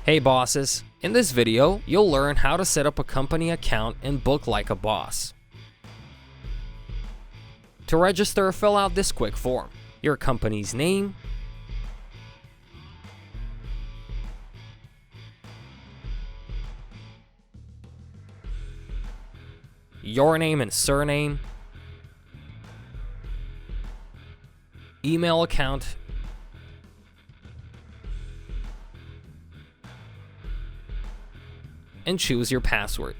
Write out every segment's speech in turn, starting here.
Hey bosses, in this video, you'll learn how to set up a company account and book like a boss. To register, fill out this quick form: your company's name, your name and surname, email account, and choose your password.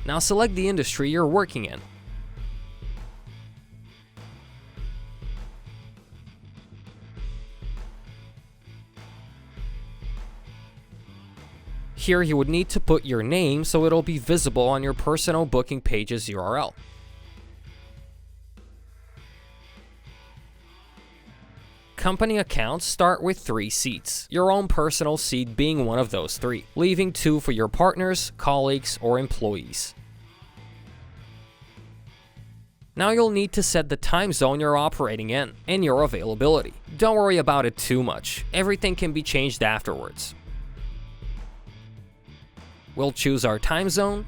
Now select the industry you're working in. Here you would need to put your name so it'll be visible on your personal booking page's URL. Company accounts start with 3 seats, your own personal seat being one of those 3, leaving 2 for your partners, colleagues, or employees. Now you'll need to set the time zone you're operating in and your availability. Don't worry about it too much, everything can be changed afterwards. We'll choose our time zone,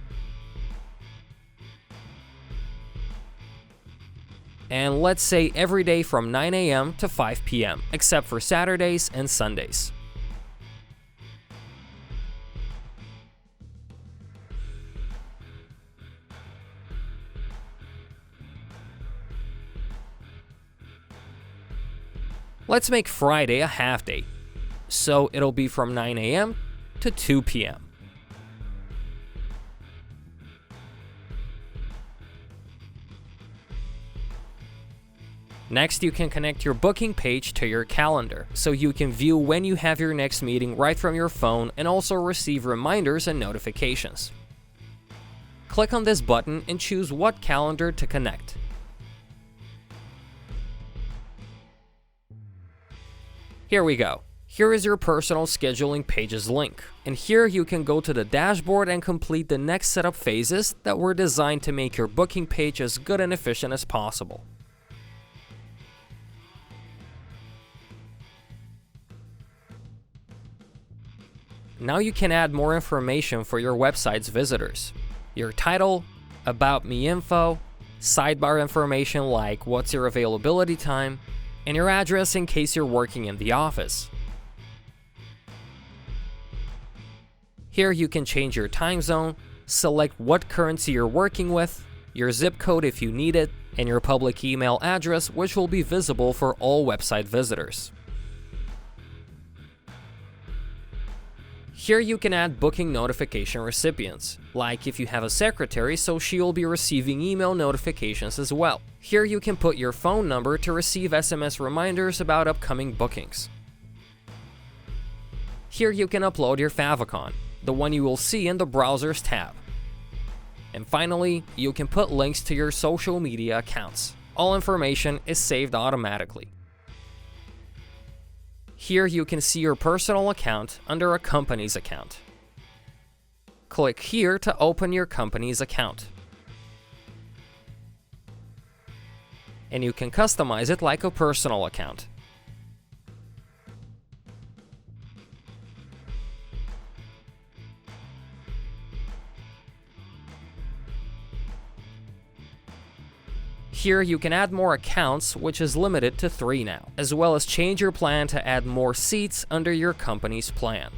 and let's say every day from 9 a.m. to 5 p.m., except for Saturdays and Sundays. Let's make Friday a half day, so it'll be from 9 a.m. to 2 p.m. Next, you can connect your booking page to your calendar, so you can view when you have your next meeting right from your phone and also receive reminders and notifications. Click on this button and choose what calendar to connect. Here we go. Here is your personal scheduling page's link, and here you can go to the dashboard and complete the next setup phases that were designed to make your booking page as good and efficient as possible. Now you can add more information for your website's visitors. Your title, about me info, sidebar information like what's your availability time, and your address in case you're working in the office. Here you can change your time zone, select what currency you're working with, your zip code if you need it, and your public email address, which will be visible for all website visitors. Here you can add booking notification recipients, like if you have a secretary, so she will be receiving email notifications as well. Here you can put your phone number to receive SMS reminders about upcoming bookings. Here you can upload your favicon, the one you will see in the Browsers tab. And finally, you can put links to your social media accounts. All information is saved automatically. Here you can see your personal account under a company's account. Click here to open your company's account. And you can customize it like a personal account. Here you can add more accounts, which is limited to 3 now, as well as change your plan to add more seats under your company's plan.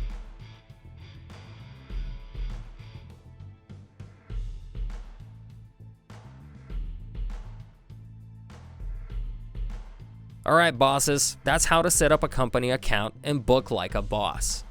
Alright bosses, that's how to set up a company account and book like a boss.